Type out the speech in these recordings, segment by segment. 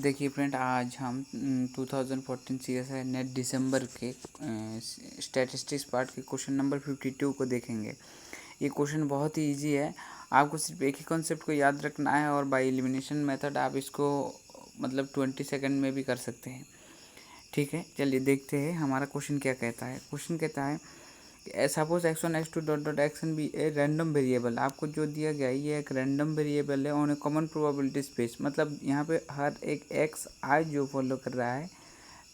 देखिए फ्रेंड, आज हम 2014 CSI नेट दिसंबर के स्टैटिस्टिक्स पार्ट के क्वेश्चन नंबर 52 को देखेंगे। ये क्वेश्चन बहुत ही इजी है। आपको सिर्फ एक ही कॉन्सेप्ट को याद रखना है और बाय एलिमिनेशन मेथड आप इसको मतलब 20 सेकंड में भी कर सकते हैं। ठीक है, चलिए देखते हैं हमारा क्वेश्चन क्या कहता है। क्वेश्चन कहता है suppose x1 x2 dot dot xn be a random variable. आपको जो दिया गया है ये एक रैंडम वेरिएबल है on a common probability space. मतलब यहाँ पे हर एक x i जो फॉलो कर रहा है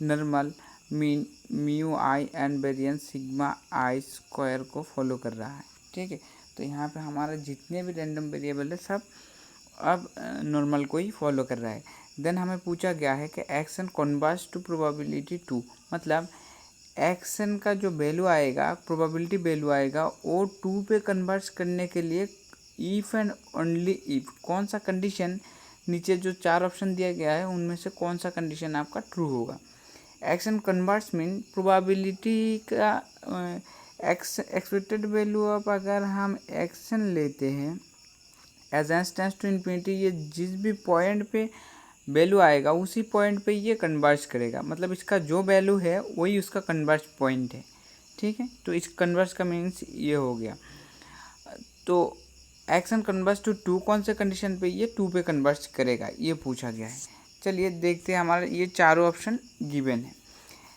normal mean mu I and variance sigma I square को फॉलो कर रहा है। ठीक है, तो यहाँ पे हमारा जितने भी रैंडम वेरिएबल है सब अब नॉर्मल को ही फॉलो कर रहा है। देन हमें पूछा गया है कि एक्शन कन्वर्ज टू प्रोबेबिलिटी 2। मतलब एक्शन का जो वैल्यू आएगा, प्रोबेबिलिटी वैल्यू आएगा, वो 2 पे कन्वर्ट करने के लिए इफ़ एंड ओनली इफ़ कौन सा कंडीशन, नीचे जो 4 ऑप्शन दिया गया है उनमें से कौन सा कंडीशन आपका ट्रू होगा। एक्शन कन्वर्ट्स मीन प्रोबेबिलिटी का एक्सपेक्टेड वैल्यू ऑफ, अगर हम एक्शन लेते हैं as n tends to infinity, ये जिस भी पॉइंट पे वैल्यू आएगा उसी पॉइंट पे ये कन्वर्ज करेगा। मतलब इसका जो वैल्यू है वही उसका कन्वर्ज पॉइंट है। ठीक है, तो इस कन्वर्ज का मीन्स ये हो गया। तो एक्शन कन्वर्ज टू 2 कौन से कंडीशन पे ये 2 पे कन्वर्ज करेगा, ये पूछा गया है। चलिए देखते हैं, हमारे ये चारों ऑप्शन गिवन है।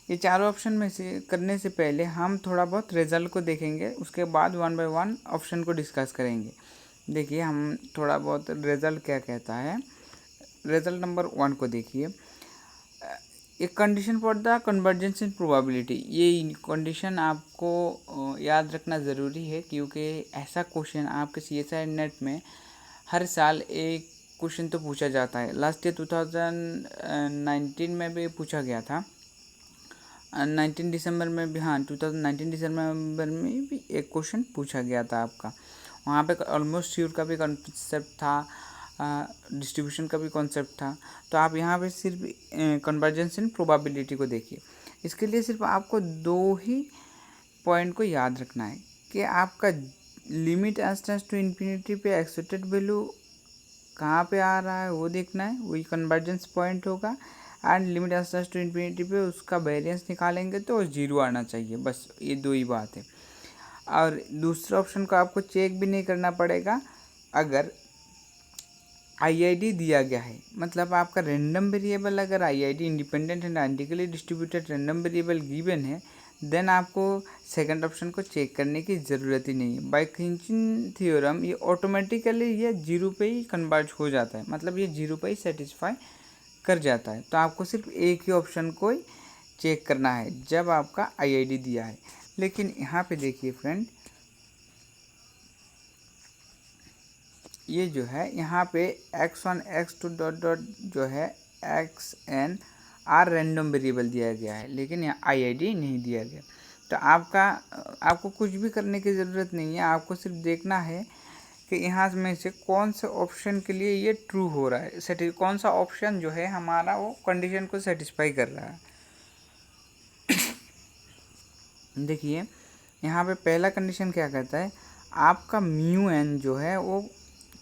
ये चारों ऑप्शन में से करने से पहले हम थोड़ा बहुत रिजल्ट को देखेंगे, उसके बाद 1 बाय 1 ऑप्शन को डिस्कस करेंगे। देखिए हम थोड़ा बहुत रिजल्ट क्या कहता है। रिजल्ट नंबर 1 को देखिए, एक condition for the convergence in probability. ये कंडीशन आपको याद रखना ज़रूरी है क्योंकि ऐसा क्वेश्चन आपके CSI नेट में हर साल एक क्वेश्चन तो पूछा जाता है। लास्ट ईयर 2019 में भी पूछा गया था, 19 दिसंबर में भी, हाँ 2019 दिसंबर में भी एक क्वेश्चन पूछा गया था आपका। वहाँ पे ऑलमोस्ट श्योर का भी कॉन्सेप्ट था, डिस्ट्रीब्यूशन का भी कॉन्सेप्ट था। तो आप यहाँ पे सिर्फ कन्वर्जेंस इन प्रोबेबिलिटी को देखिए। इसके लिए सिर्फ आपको 2 ही पॉइंट को याद रखना है कि आपका limit as tends to infinity पे एक्सपेक्टेड वैल्यू कहाँ पे आ रहा है वो देखना है, वही कन्वर्जेंस पॉइंट होगा। And limit as tends to infinity पे उसका वेरिएंस निकालेंगे तो 0 आना चाहिए। बस ये 2 ही बात है। और दूसरे ऑप्शन को आपको चेक भी नहीं करना पड़ेगा अगर IID दिया गया है। मतलब आपका रैंडम वेरिएबल अगर IID independent and identically distributed random variable given है, देन आपको सेकंड ऑप्शन को चेक करने की ज़रूरत ही नहीं है। बाय खिंचिन थ्योरम ये ऑटोमेटिकली ये 0 पे ही कन्वर्ज हो जाता है। मतलब ये 0 पे ही सेटिस्फाई कर जाता है। तो आपको सिर्फ एक ही ऑप्शन को ही चेक करना है जब आपका IID दिया है। लेकिन यहाँ पे देखिए फ्रेंड, ये जो है यहाँ पे x1 x2 डॉट डॉट जो है xn आर रैंडम वेरिएबल दिया गया है, लेकिन यहाँ IID नहीं दिया गया। तो आपको कुछ भी करने की ज़रूरत नहीं है। आपको सिर्फ देखना है कि यहाँ में से कौन से ऑप्शन के लिए ये ट्रू हो रहा है, कौन सा ऑप्शन जो है हमारा वो कंडीशन को सेटिस्फाई कर रहा है। देखिए यहाँ पे पहला कंडीशन क्या कहता है, आपका म्यू एन जो है वो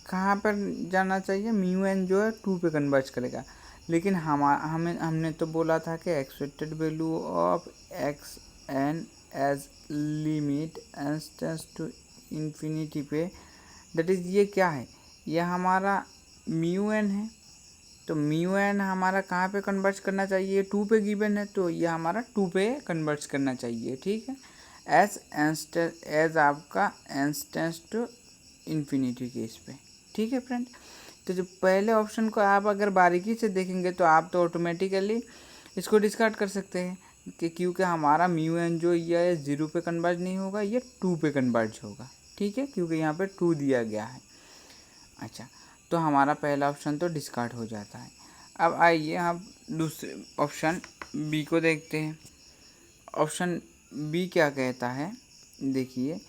कहाँ पर जाना चाहिए, म्यू एन जो है 2 पे कन्वर्ज करेगा। लेकिन हमने तो बोला था कि expected value of X n as limit n tends to infinity पे, दैट इज़ ये क्या है, ये हमारा म्यू एन है। तो म्यू एन हमारा कहाँ पे कन्वर्ज करना चाहिए, 2 पे गिवन है, तो ये हमारा 2 पे कन्वर्ज करना चाहिए। ठीक है, एज आपका इंस्टेंस टू इन्फिनिटी केस पे। ठीक है फ्रेंड, तो जो पहले ऑप्शन को आप अगर बारीकी से देखेंगे तो आप तो ऑटोमेटिकली इसको डिस्कार्ड कर सकते हैं कि क्योंकि हमारा म्यू एन जो ये 0 पे कन्वर्ज नहीं होगा, ये 2 पे कन्वर्ज होगा। ठीक है, क्योंकि यहाँ पे 2 दिया गया है। अच्छा, तो हमारा पहला ऑप्शन तो डिस्कार्ड हो जाता है। अब आइए हम दूसरे ऑप्शन बी को देखते हैं। ऑप्शन बी क्या कहता है, देखिए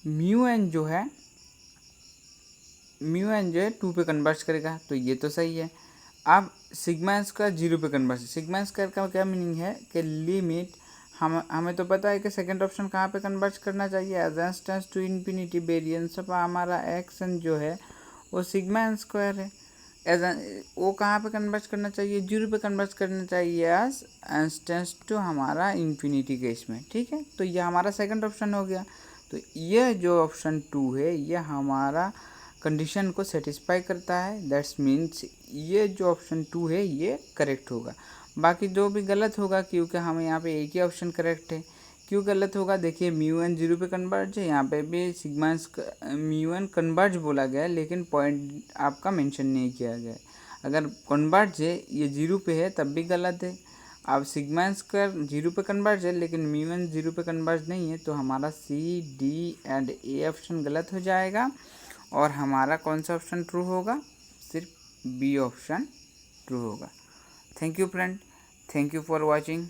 म्यू एन जो है 2 पे कन्वर्ट करेगा, तो ये तो सही है। अब सिग्मा स्क्वायर 0 पे कन्वर्ट, सिग्मा स्क्वायर का क्या मीनिंग है कि लिमिट, हमें तो पता है कि सेकंड ऑप्शन कहाँ पे कन्वर्ट करना चाहिए, as to infinity variance of हमारा एक्शन जो है वो सिग्मा स्क्वायर है। एज वो कहाँ पे कन्वर्ट करना चाहिए, 0 पे कन्वर्ट करना चाहिए एज टेंड्स टू हमारा इन्फिनिटी केस में, ठीक है। तो ये हमारा सेकंड ऑप्शन हो गया। तो ये जो ऑप्शन 2 है ये हमारा कंडीशन को सेटिस्फाई करता है, दैट्स मीन्स ये जो ऑप्शन 2 है ये करेक्ट होगा। बाकी जो भी गलत होगा, क्योंकि हमें यहाँ पे एक ही ऑप्शन करेक्ट है। क्यों गलत होगा, देखिए μ1 0 पे कन्वर्ज है, यहाँ पे भी सिग्मा μ1 कन्वर्ज बोला गया है लेकिन पॉइंट आपका मेंशन नहीं किया गया है। अगर कन्वर्ज है ये 0 पे है तब भी गलत है। अब सिग्मा स्क्वायर 0 पे कन्वर्ज है लेकिन μ1 0 पे कन्वर्ज नहीं है, तो हमारा C D and A option गलत हो जाएगा और हमारा कौन सा ऑप्शन ट्रू होगा, सिर्फ बी ऑप्शन ट्रू होगा। Thank you friend, thank you for watching.